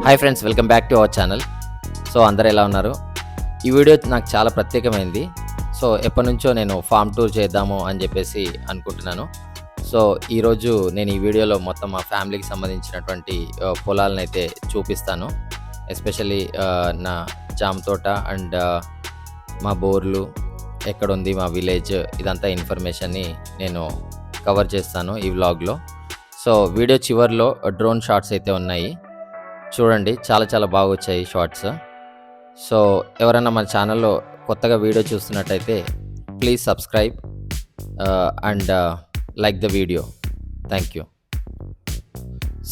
Hi friends, welcome back to our channel. So అందరూ ఎలా ఉన్నారు? ఈ వీడియో నాకు చాలా ప్రత్యేకమైంది. సో ఎప్పటినుంచో నేను ఫామ్ టూర్ చేద్దాము అని చెప్పేసి అనుకుంటున్నాను. సో ఈరోజు నేను ఈ వీడియోలో మొత్తం మా ఫ్యామిలీకి సంబంధించినటువంటి పొలాలను అయితే చూపిస్తాను. ఎస్పెషల్లీ నా జామ తోట అండ్ మా బోర్లు ఎక్కడుంది, మా విలేజ్, ఇదంతా ఇన్ఫర్మేషన్ని నేను కవర్ చేస్తాను ఈ వ్లాగ్లో. సో వీడియో చివరిలో డ్రోన్ షాట్స్ అయితే ఉన్నాయి, చూడండి. చాలా చాలా బాగా వచ్చాయి షార్ట్స్. సో ఎవరైనా మన ఛానల్లో కొత్తగా వీడియో చూస్తున్నట్టయితే please subscribe and like the video. Thank you.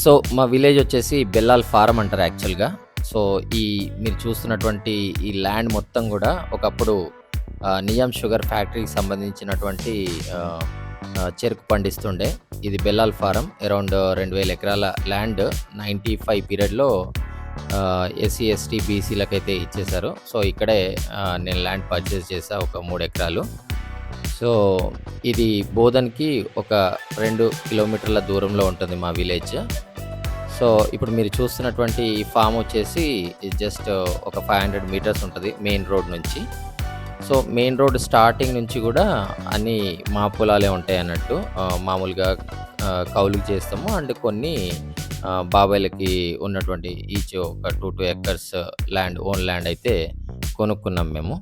So మా విలేజ్ వచ్చేసి బెల్లాల్ ఫారం అంటారు యాక్చువల్గా. సో మీరు చూస్తున్నటువంటి ఈ ల్యాండ్ మొత్తం కూడా ఒకప్పుడు నిజాం షుగర్ ఫ్యాక్టరీకి సంబంధించినటువంటి చెరుకు పండిస్తుండే. ఇది బెల్లాల్ ఫారం. అరౌండ్ 2000 ఎకరాల ల్యాండ్ 95 పీరియడ్లో ఎస్సీ ఎస్టీ బీసీలకైతే ఇచ్చేశారు. సో ఇక్కడే నేను ల్యాండ్ పర్చేస్ చేసా, ఒక 3 ఎకరాలు. సో ఇది బోధన్కి ఒక 2 కిలోమీటర్ల దూరంలో ఉంటుంది మా విలేజ్. సో ఇప్పుడు మీరు చూస్తున్నటువంటి ఈ ఫామ్ వచ్చేసి జస్ట్ ఒక 500 మీటర్స్ ఉంటుంది మెయిన్ రోడ్ నుంచి. సో మెయిన్ రోడ్ స్టార్టింగ్ నుంచి కూడా అన్నీ మా పొలాలే ఉంటాయి అన్నట్టు. మామూలుగా కౌలుకి చేస్తాము, అండ్ కొన్ని బాబాయ్లకి ఉన్నటువంటి ఈచ్ ఒక 2 ఎకర్స్ ల్యాండ్, ఓన్ ల్యాండ్ అయితే కొనుక్కున్నాం మేము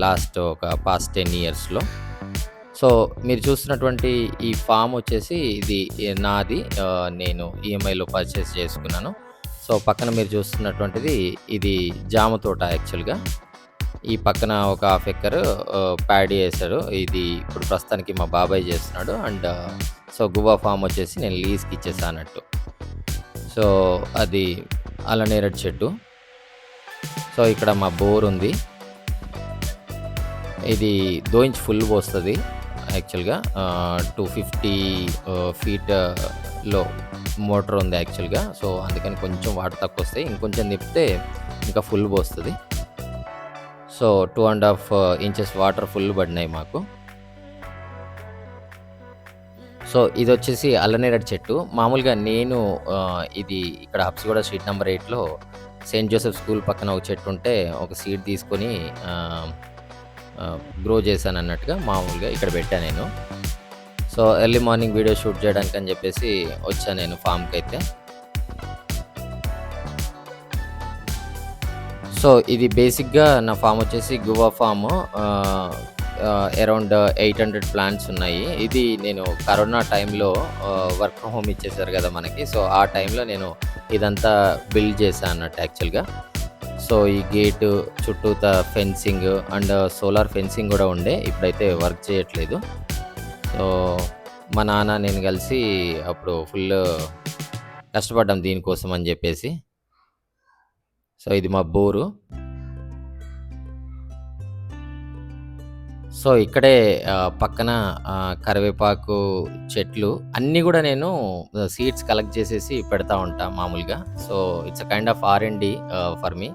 లాస్ట్ ఒక పాస్ట్ 10 ఇయర్స్లో. సో మీరు చూస్తున్నటువంటి ఈ ఫామ్ వచ్చేసి ఇది నాది, నేను ఈఎంఐలో పర్చేస్ చేసుకున్నాను. సో పక్కన మీరు చూస్తున్నటువంటిది ఇది జామ తోట యాక్చువల్గా. ఈ పక్కన ఒక 1/2 ఎకర్ ప్యాడీ వేశాడు. ఇది ఇప్పుడు ప్రస్తుతానికి మా బాబాయ్ చేస్తున్నాడు. అండ్ సో గువా ఫామ్ వచ్చేసి నేను లీజ్కి ఇచ్చేసాను అన్నట్టు. సో అది అలనేరేడు చెట్టు. సో ఇక్కడ మా బోర్ ఉంది. ఇది 2 ఇంచ్ ఫుల్ పోస్తుంది యాక్చువల్గా. 250 ఫీట్లో మోటార్ ఉంది యాక్చువల్గా. సో అందుకని కొంచెం వాటర్ తక్కువ వస్తాయి, ఇంకొంచెం తిప్పితే ఇంకా ఫుల్ పోస్తుంది. సో 2.5 ఇంచెస్ వాటర్ ఫుల్ పడినాయి మాకు. సో ఇది వచ్చేసి అల్లనేరేడు చెట్టు. మామూలుగా నేను ఇది ఇక్కడ హబ్సిగూడ స్ట్రీట్ నెంబర్ 8లో సెయింట్ జోసెఫ్ స్కూల్ పక్కన ఒక చెట్టు ఉంటే ఒక సీడ్ తీసుకొని గ్రో చేశాను అన్నట్టుగా మామూలుగా ఇక్కడ పెట్టాను నేను. So early morning video shoot చేయడానికి అని చెప్పేసి వచ్చాను నేను ఫామ్కి అయితే. సో ఇది బేసిక్గా నా ఫామ్ వచ్చేసి గువా ఫామ్. అరౌండ్ 800 ప్లాంట్స్ ఉన్నాయి. ఇది నేను కరోనా టైంలో వర్క్ ఫ్రమ్ హోమ్ ఇచ్చేసారు కదా మనకి. సో ఆ టైంలో నేను ఇదంతా బిల్డ్ చేశాను అన్నట్టు యాక్చువల్గా. సో ఈ గేటు చుట్టూత ఫెన్సింగ్ అండ్ సోలార్ ఫెన్సింగ్ కూడా ఉండే, ఇప్పుడైతే వర్క్ చేయట్లేదు. సో మా నాన్న నేను కలిసి అప్పుడు ఫుల్ కష్టపడ్డాం దీనికోసం అని చెప్పేసి. సో ఇది మా బోరు. సో ఇక్కడే పక్కన కరివేపాకు చెట్లు అన్నీ కూడా నేను సీడ్స్ కలెక్ట్ చేసేసి పెడతా ఉంటా మామూలుగా. So it's a kind of R&D for me,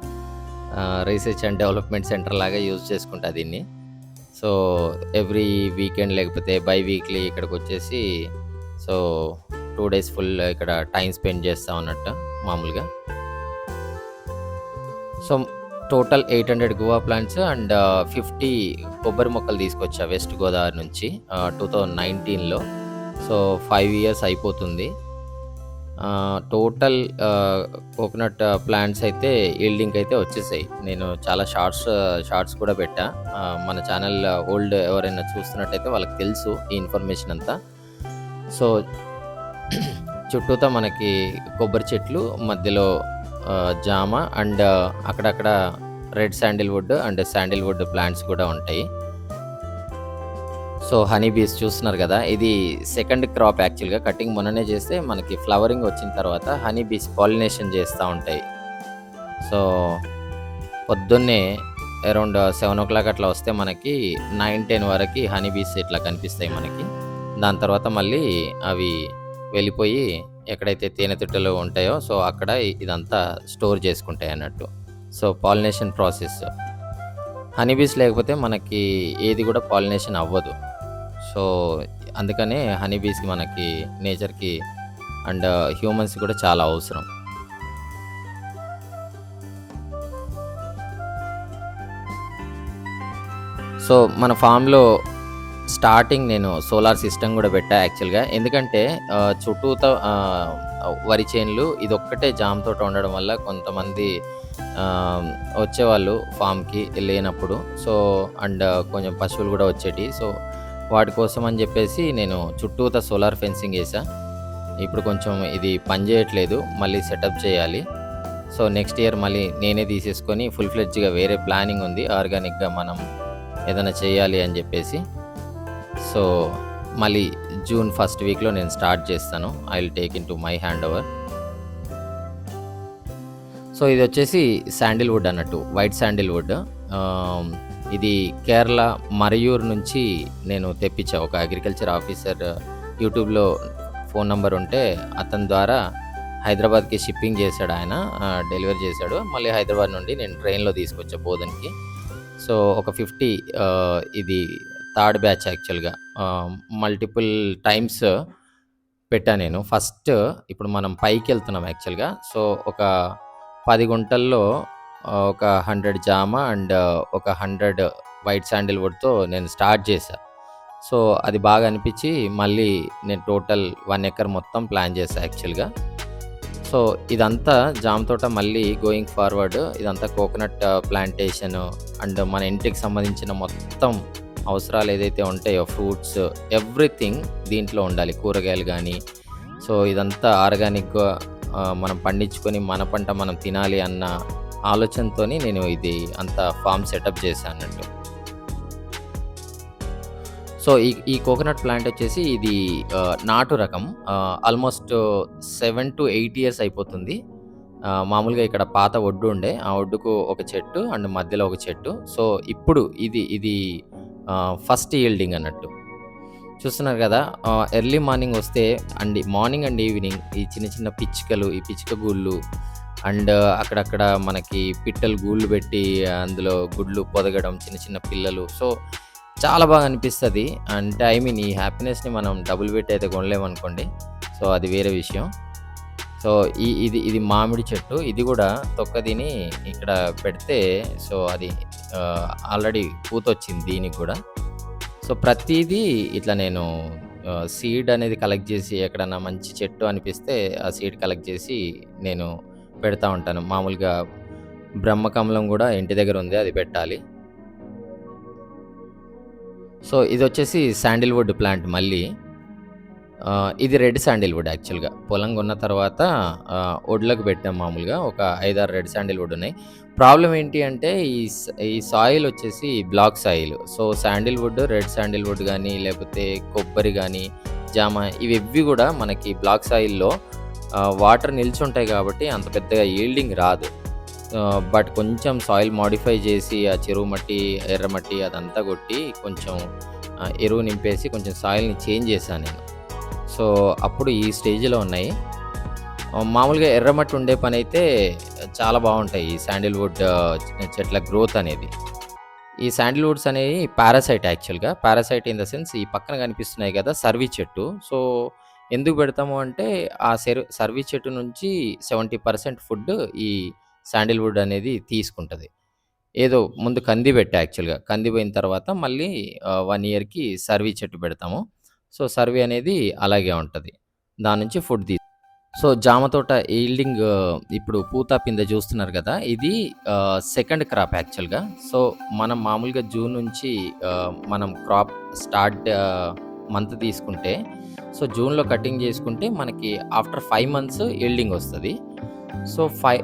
research and development centre లాగా యూజ్ చేసుకుంటా దీన్ని. సో ఎవ్రీ వీకెండ్ లేకపోతే బై వీక్లీ ఇక్కడికి వచ్చేసి సో 2 days ఫుల్ ఇక్కడ టైం స్పెండ్ చేస్తా ఉన్నట్టు మామూలుగా. So total 800 guava plants and 50 కొబ్బరి మొక్కలు తీసుకొచ్చా వెస్ట్ గోదావరి నుంచి 2019లో. సో 5 years అయిపోతుంది. టోటల్ కోకోనట్ ప్లాంట్స్ అయితే ఈల్డింగ్ అయితే వచ్చేసాయి. నేను చాలా షార్ట్స్ కూడా పెట్టా. మన ఛానల్ ఓల్డ్ ఎవరైనా చూస్తున్నట్టయితే వాళ్ళకి తెలుసు ఈ ఇన్ఫర్మేషన్ అంతా. సో చుట్టూతా మనకి కొబ్బరి చెట్లు, మధ్యలో జామ అండ్ అక్కడక్కడ red Sandalwood and Sandalwood plants కూడా ఉంటాయి. సో హనీ బీస్ చూస్తున్నారు కదా, ఇది సెకండ్ క్రాప్ యాక్చువల్గా. కటింగ్ మొన్ననే చేస్తే మనకి ఫ్లవరింగ్ వచ్చిన తర్వాత హనీ బీస్ పాలినేషన్ చేస్తూ ఉంటాయి. సో పొద్దున్నే అరౌండ్ 7 o'clock అట్లా వస్తే మనకి 9-10 వరకు హనీ బీస్ ఇట్లా కనిపిస్తాయి మనకి. దాని తర్వాత మళ్ళీ అవి వెళ్ళిపోయి ఎక్కడైతే తేనెతిట్టలు ఉంటాయో సో అక్కడ ఇదంతా స్టోర్ చేసుకుంటాయి అన్నట్టు. సో పాలినేషన్ ప్రాసెస్, హనీబీస్ లేకపోతే మనకి ఏది కూడా పాలినేషన్ అవ్వదు. సో అందుకనే హనీబీస్కి మనకి నేచర్కి అండ్ హ్యూమన్స్కి కూడా చాలా అవసరం. సో, మన ఫామ్‌లో స్టార్టింగ్ నేను సోలార్ సిస్టమ్ గూడా పెట్టా యాక్చువల్‌గా. ఎందుకంటే చుట్టూతా వరి చేనులు ఇదొక్కటే జామ తోట ఉండడం వల్ల కొంతమంది ఆహ్, వచ్చేవాళ్ళు ఫామ్‌కి లేనప్పుడు. సో, అండ్ కొంచెం పశువులు గూడా వచ్చేటియి. సో, వాటి కోసం అని జెప్పేసి నేను చుట్టూతా సోలార్ ఫెన్సింగ్ ఏసా. ఇప్పుడు కొంచెం ఇది పని జేయట్లేదు. మళ్ళీ సెటప్ చేయాలి. సో, నెక్స్ట్ ఇయర్ మళ్ళీ నేనే తీసేసుకొని ఫుల్ ఫ్లెడ్జ్‌గా వేరే ప్లానింగ్ ఉంది. ఆర్గానిక్‌గా మనం ఏదైనా చేయాలి అని జెప్పేసి. సో, మళ్ళీ జూన్ ఫస్ట్ వీక్‌లో నేను స్టార్ట్ చేస్తాను. I will take into my hand over. So, ఇదొచ్చేసి శాండిల్‌వుడ్ అన్నట్టు. White sandalwood. ఆహ్, ఇది కేరళ మరయూర్ నుంచి నేను తెప్పించా. ఒక అగ్రికల్చర్ ఆఫీసర్ యూట్యూబ్‌లో ఫోన్ నంబర్ ఉంటే అతని ద్వారా హైదరాబాద్‌కి షిప్పింగ్ చేశాడాయన. డెలివరీ చేశాడు. మళ్ళీ హైదరాబాద్ నుండి నేను ట్రైన్‌లో తీసుకొచ్చా బోధన్‌కి. సో, ఒక 50 ఇది థర్డ్ బ్యాచ్ యాక్చువల్‌గా. మల్టిపుల్ టైమ్స్ పెట్టా నేను. ఫస్ట్ ఇప్పుడు మనం పైకెళ్తున్నాం యాక్చువల్‌గా. సో, ఒక 10 గుంటల్లో ఒక 100 జామ అండ్ ఒక 100 వైట్ శాండిల్‌వుడ్‌తో నేను స్టార్ట్ చేశా. సో, అది బాగా అనిపిచ్చి మళ్ళీ నేను టోటల్ 1 ఎకర్ మొత్తం ప్లాన్ చేశా యాక్చువల్‌గా. సో, ఇదంతా జామ తోట మళ్ళీ గోయింగ్ ఫార్వర్డ్ ఇదంతా కోకోనట్ ప్లాంటేషను అండ్ మన ఇంటికి సంబంధించిన మొత్తం అవసరాలు ఏదైతే ఉంటాయో ఫ్రూట్స్ ఎవ్రీథింగ్ దీంట్లో ఉండాలి. కూరగాయలు గానీ, సో, ఇదంతా ఆర్గానిక్‌గా మనం పండించుకొని మన పంట మనం తినాలి అన్న ఆలోచనతోని నేను ఇది అంతా ఫార్మ్ సెటప్ చేశా అన్నట్టు. సో, ఈ కోకోనట్ ప్లాంట్ వచ్చేసి ఇది నాటు రకం. ఆల్మోస్ట్ 7-8 ఇయర్స్ అయిపోతుంది. మామూలుగా ఇక్కడ పాత ఒడ్డు ఉండే. ఆ ఒడ్డుకు ఒక చెట్టు అండ్ మధ్యలో ఒక చెట్టు. సో, ఇప్పుడు ఇది ఫస్ట్ యీల్డింగ్ అన్నట్టు. చూస్తున్నారు గదా! ఎర్లీ మార్నింగ్ వస్తే మార్నింగ్ అండ్ ఈవినింగ్ ఈ చిన్న చిన్న పిచ్చుకలు, ఈ పిచ్చుక గూళ్ళు అండ్ అక్కడక్కడ మనకి పిట్టలు గూళ్ళు పెట్టి అందులో గుడ్లు పొదగడం, చిన్న చిన్న పిల్లలు. సో, చాలా బాగా అనిపిస్తది. అంటే ఐ మీన్ ఈ హ్యాపీనెస్‌ని మనం డబ్బులు పెట్టి అయితే కొనలేమనుకోండి. సో, అది వేరే విషయం. సో, ఇది మామిడి చెట్టు. ఇది గూడా తొక్క తిని ఇక్కడ పెడితే సో, అది ఆల్రెడీ పూతొచ్చింది దీనికి గూడా. సో, ప్రతీదీ ఇట్లా నేను సీడ్ అనేది కలెక్ట్ జేసి ఎక్కడన్నా మంచి చెట్టు అనిపిస్తే ఆ సీడ్ కలెక్ట్ జేసి నేను పెడతా ఉంటాను. మామూలుగా బ్రహ్మకమలం గూడా ఇంటి దగ్గర ఉంది. అది పెట్టాలి. సో, ఇదొచ్చేసి శాండిల్‌వుడ్ ప్లాంట్ మళ్ళీ. ఇది రెడ్ శాండిల్‌వుడ్ యాక్చువల్‌గా. పొలం కొన్న తర్వాత ఒడ్లకు పెట్టాం మామూలుగా. ఒక 5, 6 రెడ్ శాండిల్‌వుడ్ ఉన్నాయి. ప్రాబ్లమ్ ఏంటి అంటే ఈ సాయిల్ వచ్చేసి black soil. So, sandalwood, red sandalwood గానీ, లేపోతే కొబ్బరి గానీ, జామ ఇవెవ్వి గూడా మనకి బ్లాక్ సాయిల్‌లో వాటర్ నిల్చుంటాయి కాబట్టి అంత పెద్దగా యీల్డింగ్ రాదు. బట్ కొంచెం సాయిల్ మోడిఫై చేసి ఆ చెరువు మట్టి, ఎర్రమట్టి అదంతా కొట్టి కొంచెం ఎరువు నింపేసి కొంచెం సాయిల్‌ని చేంజ్ చేశా నేను. సో, అప్పుడు ఈ స్టేజ్‌లో ఉన్నాయి. మామూలుగా ఎర్రమట్టి ఉండే పనైతే చాలా బావుంటాయి. ఈ శాండిల్‌వుడ్ చెట్ల గ్రోత్ అనేది. ఈ శాండిల్‌వుడ్స్ అనేవి పారాసైట్ యాక్చువల్‌గా. పారాసైట్ ఇన్ ద సెన్స్ ఈ పక్కన కనిపిస్తున్నాయి కదా! సర్వీ చెట్టు. సో, ఎందుకు పెడతాము అంటే ఆ సర్వీ చెట్టు నుంచి 70% ఫుడ్ ఈ శాండిల్‌వుడ్ అనేది తీసుకుంటది. ఏదో ముందు కంది పెట్టా యాక్చువల్‌గా. కంది పోయిన తర్వాత మళ్ళీ 1 ఇయర్‌కి సర్వీ చెట్టు పెడతాము. సో, సర్వీ అనేది అలాగే ఉంటది. దాని నుంచి ఫుడ్ సో, జామ తోట ఈల్డింగ్ ఇప్పుడు పూత, పిందె చూస్తున్నారు గదా! ఇది సెకండ్ క్రాప్ యాక్చువల్‌గా. సో, మనం మామూలుగా జూన్ నుంచి మనం క్రాప్ స్టార్ట్ మంత్ తీసుకుంటే, సో, జూన్‌లో కటింగ్ చేసుకుంటే మనకి ఆఫ్టర్ 5 మంత్స్ ఈల్డింగ్ వస్తది. సో,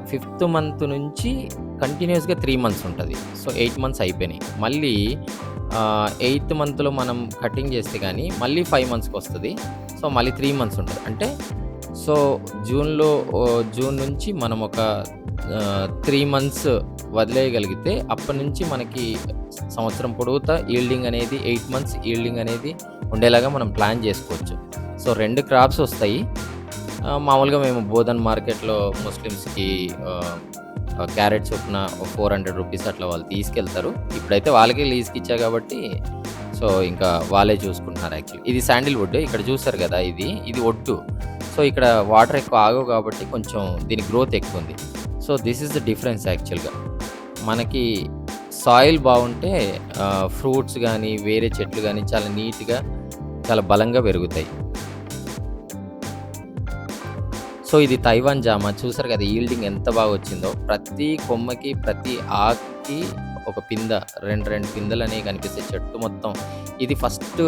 ఫిఫ్త్ మంత్ నుంచి కంటిన్యూయస్‌గా 3 మంత్స్ ఉంటది. సో, 8 మంత్స్ అయిపోయినాయి. మళ్ళీ ఎయిత్ మంత్‌లో మనం కటింగ్ చేస్తే గానీ మళ్ళీ 5 మంత్స్‌కొస్తది. సో, మళ్ళీ 3 మంత్స్ ఉంటది. అంటే సో, జూన్ నుంచి మనం ఒక 3 మంత్స్ వదిలేయగలిగితే అప్పటినుంచి మనకి సంవత్సరం పొడుగుతా ఈల్డింగ్ అనేది 8 మంత్స్ ఈల్డింగ్ అనేది ఉండేలాగా మనం ప్లాన్ చేసుకోవచ్చు. సో, 2 క్రాప్స్ వస్తాయి. మామూలుగా మేము బోధన్ మార్కెట్‌లో ముస్లిమ్స్‌కి క్యారెట్ చొప్పున ₹400 అట్లా వాళ్ళు తీసుకెళ్తారు. ఇప్పుడైతే వాళ్ళకే లీజ్‌కి ఇచ్చా కాబట్టి సో, ఇంకా వాళ్ళే చూసుకుంటున్నారు యాక్చువల్లీ. ఇది శాండిల్‌వుడ్ ఇక్కడ చూసారు గదా! ఇది ఒట్టు. సో, ఇక్కడ వాటర్ ఎక్కువ ఆగవు కాబట్టి కొంచెం దీని గ్రోత్ ఎక్కువుంది. So, this is the difference యాక్చువల్‌గా. మనకి సాయిల్ బాగుంటే ఫ్రూట్స్ గానీ, వేరే చెట్లు గానీ చాలా నీట్‌గా, చాలా బలంగా పెరుగుతాయి. సో, ఇది తైవాన్ జామ చూసారు కదా! ఈల్డింగ్ ఎంత బాగా వచ్చిందో. ప్రతి కొమ్మకి, ప్రతి ఆకుకి ఒక పింద 2 పిందెలనేవి కనిపిస్తాయి చెట్టు మొత్తం. ఇది ఫస్ట్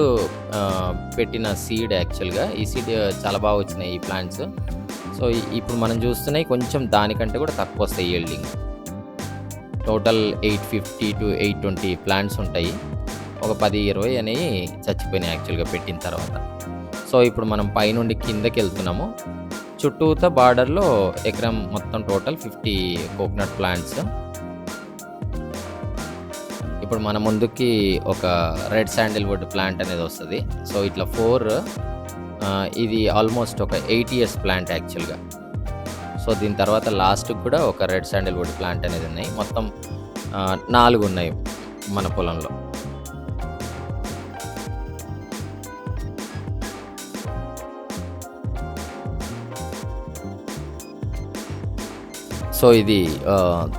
పెట్టిన సీడ్ యాక్చువల్‌గా. ఈ సీడ్ చాలా బాగా వచ్చినాయి ఈ ప్లాంట్స్. సో, ఇప్పుడు మనం చూస్తున్నాయి కొంచెం దానికంటే కూడా తక్కువొస్తాయి ఈల్డింగ్. టోటల్ 850-820 ప్లాంట్స్ ఉంటాయి. ఒక 10, 20 అనేవి చచ్చిపోయినాయి యాక్చువల్‌గా పెట్టిన తర్వాత. సో, ఇప్పుడు మనం పైనుండి కిందకెళ్తున్నాము. చుట్టూతా బార్డర్‌లో ఎకరం మొత్తం టోటల్ 50 కోకోనట్ ప్లాంట్స్. ఇప్పుడు మన ముందుకి ఒక రెడ్ శాండిల్‌వుడ్ ప్లాంట్ అనేది వస్తది. సో, ఇట్లా 4 ఇది ఆల్మోస్ట్ ఒక 8 ఇయర్స్ ప్లాంట్ యాక్చువల్‌గా. సో, దీని తర్వాత లాస్ట్‌కి కూడా ఒక రెడ్ శాండిల్‌వుడ్ ప్లాంట్ అనేది ఉన్నాయి. మొత్తం 4 ఉన్నాయి మన పొలంలో. సో, ఇది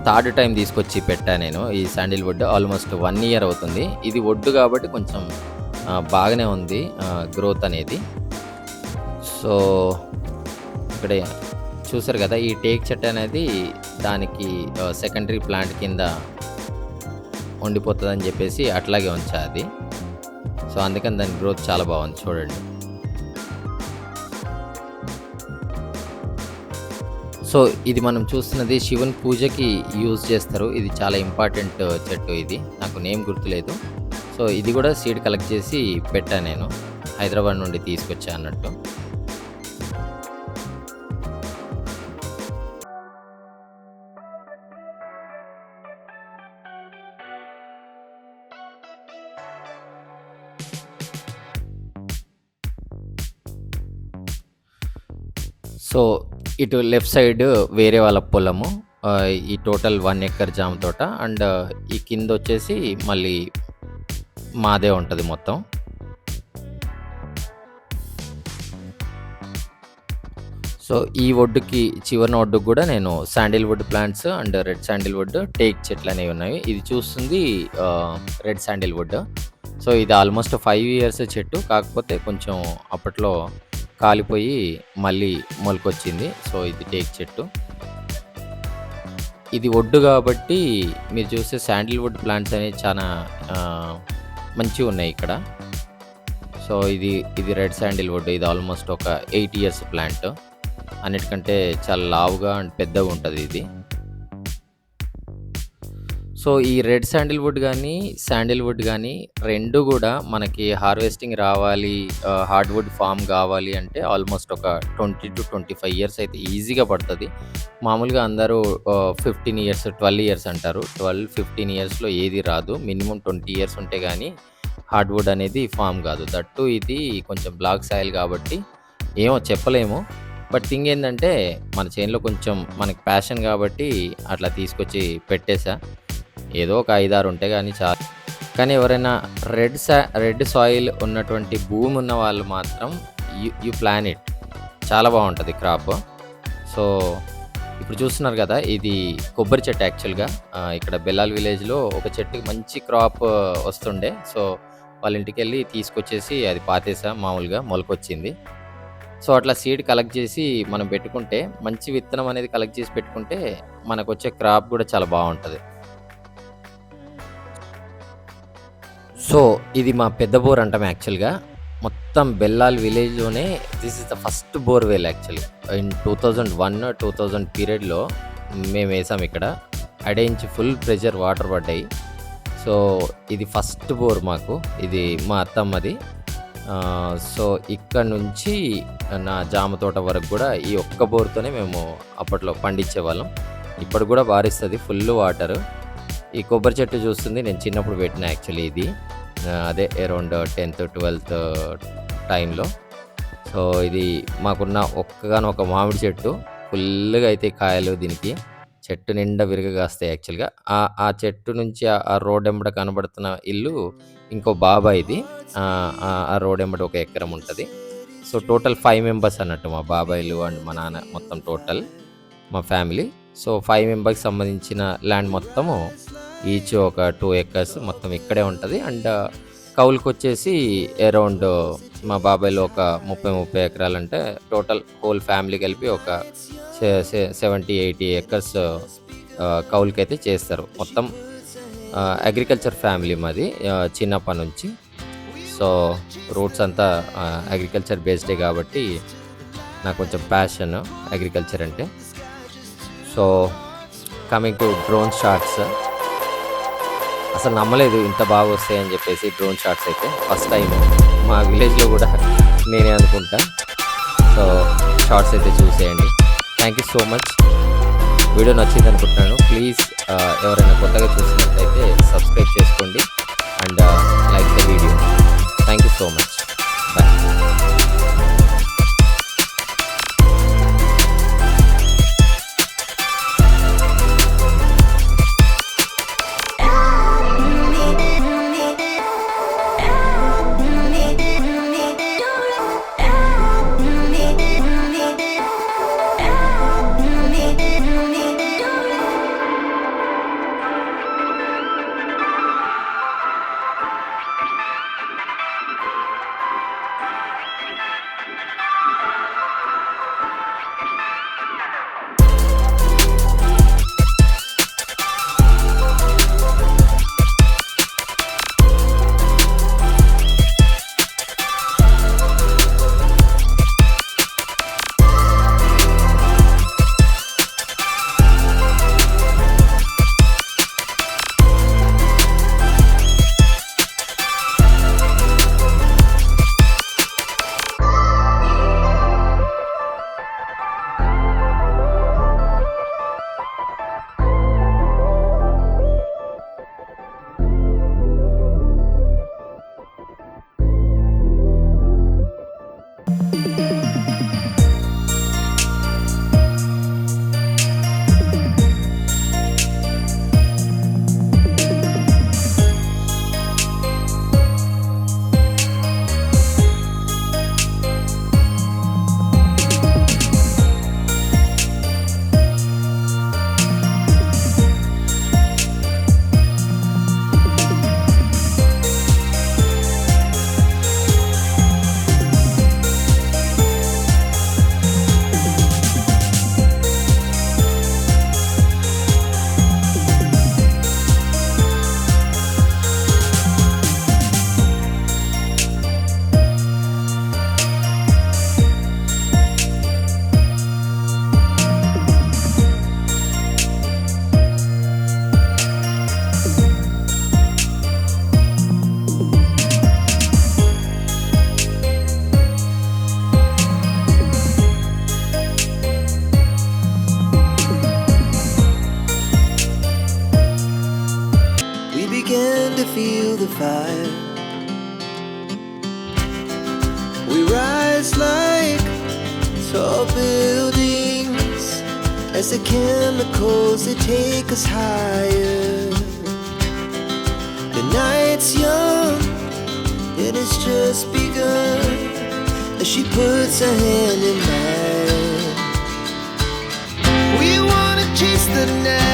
థర్డ్ టైమ్ తీసుకొచ్చి పెట్టా నేను. ఈ శాండిల్‌వుడ్ ఆల్మోస్ట్ 1 ఇయర్ అవుతుంది. ఇది వుడ్ కాబట్టి కొంచెం బాగానే ఉంది గ్రోత్ అనేది. సో, ఇక్కడ చూసారు కదా! ఈ టేక్ చెట్టు అనేది దానికి సెకండరీ ప్లాంట్ కింద ఉండిపోతదని చెప్పేసి అట్లాగే ఉంచా అది. సో, అందుకని దాని గ్రోత్ చాలా బాగుంది చూడండి. సో, ఇది మనం చూస్తున్నది శివుని పూజకి యూజ్ చేస్తారు. ఇది చాలా ఇంపార్టెంట్ చెట్టు ఇది. నాకు నేమ్ గుర్తులేదు. సో, ఇది కూడా సీడ్ కలెక్ట్ చేసి పెట్టా నేను. హైదరాబాద్ నుండి తీసుకొచ్చా అన్నట్టు. సో, ఇటు లెఫ్ట్ సైడ్ వేరే వాళ్ళ పొలము. ఈ టోటల్ 1 ఎకర్ జామ తోట. అండ్ ఈ కిందొచ్చేసి మళ్ళీ మాదే ఉంటది మొత్తం. సో, ఈ ఒడ్డుకి చివరన ఒడ్డుకి గూడా నేను sandalwood plants and red sandalwood, teak చెట్లనేవి ఉన్నాయి. ఇది చూస్తుంది రెడ్ శాండిల్‌వుడ్. సో, ఇది ఆల్మోస్ట్ 5 ఇయర్స్ చెట్టు. కాకపోతే కొంచెం అప్పట్లో కాలిపోయి మళ్ళీ మొలకొచ్చింది. సో, ఇది టేక్ చెట్టు. ఇది ఒడ్డు గాబట్టి మీరు చూస్తే శాండిల్‌వుడ్ ప్లాంట్స్ అనేవి చానా మంచిగున్నాయి ఇక్కడ. సో, ఇది రెడ్ శాండిల్‌వుడ్. ఇది ఆల్మోస్ట్ ఒక 8 ఇయర్స్ ప్లాంట్. అన్నిటికంటే చాలా లావుగా అండ్ పెద్దగుంటది ఇది. సో, ఈ రెడ్ శాండిల్‌వుడ్ గానీ 2 గూడా మనకి హార్వెస్టింగ్ రావాలి, హార్డ్‌వుడ్ ఫార్మ్ గావాలి అంటే ఆల్మోస్ట్ ఒక 20-25 ఇయర్స్ అయితే ఈజీగా పడతది. మామూలుగా అందరూ 15 ఇయర్స్, 12 ఇయర్స్ అంటారు. 12, 15 ఇయర్స్‌లో ఏది రాదు. మినిమమ్ 20 ఇయర్స్ ఉంటే గానీ హార్డ్‌వుడ్ అనేది ఫార్మ్ గాదు. దట్టు ఇది కొంచెం బ్లాక్ సాయిల్ గాబట్టి ఏమో చెప్పలేము. బట్ థింగ్ ఏందంటే మన చేనులో కొంచెం మనకి ప్యాషన్ గాబట్టి అట్లా తీసుకొచ్చి పెట్టేసా. ఏదో ఒక 5, 6 ఉంటే గానీ చాలు. కానీ ఎవరైనా రెడ్ సాయిల్ ఉన్నటువంటి భూమి ఉన్న వాళ్ళు మాత్రం యూ ప్లాన్ ఇట్. చాలా బాగుంటది క్రాప్. సో, ఇప్పుడు చూస్తున్నారు కదా! ఇది కొబ్బరి చెట్టు యాక్చువల్‌గా. ఇక్కడ బెల్లాల్ విలేజ్‌లో ఒక చెట్టుకి మంచి క్రాప్ వస్తుండే. సో, వాళ్ళ ఇంటికెళ్ళి తీసుకొచ్చేసి అది పాతేసా మామూలుగా మొలకొచ్చింది. సో, అట్లా సీడ్ కలెక్ట్ చేసి మనం పెట్టుకుంటే మంచి విత్తనం అనేది కలెక్ట్ చేసి పెట్టుకుంటే మనకొచ్చే క్రాప్ గూడా చాలా బావుంటది. సో, ఇది మా పెద్ద బోర్ అంటాం యాక్చువల్‌గా. మొత్తం బెల్లాల్ విలేజ్‌లోనే this is the first borewell actually. In 2001, 2000 పీరియడ్‌లో మేమేసాం ఇక్కడ. అడేంచి ఫుల్ ప్రెషర్ వాటర్ పడ్డాయి. సో, ఇది ఫస్ట్ బోర్ మాకు. ఇది మా అత్తమ్మది. సో, ఇక్కడ నుంచి నా జామ తోట వరకు గూడా ఈ ఒక్క బోర్‌తోనే మేము అప్పట్లో పండించేవాళ్ళం. ఇప్పుడు గూడా పారిస్తది ఫుల్ వాటరు. ఈ కొబ్బరి చెట్టు చూస్తుంది నేను చిన్నప్పుడు పెట్టిన యాక్చువల్లీ ఇది. అదే అరౌండ్ 10థ్, 12థ్ టైంలో. సో, ఇది మాకున్న ఒక్కగానొక మామిడి చెట్టు. ఫుల్లుగా అయితాయి కాయలు దీనికి. చెట్టు నిండా విరగగాస్తాయి యాక్చువల్‌గా. ఆ చెట్టు నుంచి ఆ రోడ్ ఎంబడ కనబడుతున్న ఇల్లు ఇంకో బాబాయిది. ఆ రోడ్ ఎంబట ఒక ఎకరం ఉంటది. సో, టోటల్ 5 మెంబర్స్ అన్నట్టు మా బాబాయిలు అండ్ మా నాన్న మొత్తం టోటల్ మా ఫ్యామిలీ. సో, 5 మెంబర్స్‌కి సంబంధించిన ల్యాండ్ మొత్తము ఈచ్ ఒక 2 ఎకర్స్ మొత్తం ఇక్కడే ఉంటుంది. అండ్ కౌలుకొచ్చేసి అరౌండ్ మా బాబాయ్‌లో ఒక 30 ఎకరాలంటే టోటల్ హోల్ ఫ్యామిలీ కలిపి ఒక 70, 80 ఎకర్స్ కౌలుకైతే చేస్తారు. మొత్తం అగ్రికల్చర్ ఫ్యామిలీ మాది చిన్నప్పటి నుంచి. సో, రూట్స్ అంతా అగ్రికల్చర్ బేస్డే కాబట్టి నాకు కొంచెం ప్యాషన్ అగ్రికల్చర్ అంటే. So, coming to drone shots. అసలు నమ్మలేదు ఇంత బాగా వస్తాయని చెప్పేసి డ్రోన్ షాట్స్ అయితే. ఫస్ట్ టైం మా విలేజ్‌లో కూడా నేనే అనుకుంటా. సో, షార్ట్స్ అయితే చూసేయండి. Thank you so much. Video నచ్చింది అనుకుంటున్నాను. ప్లీజ్ ఎవరైనా కొత్తగా చూసినట్లయితే సబ్స్క్రైబ్ చేసుకోండి and like the video. Thank you so much. Bye. Feel the fire. We rise like tall buildings as the chemicals they take us higher. The night's young and it's just begun as she puts her hand in mine. We wanna chase the night.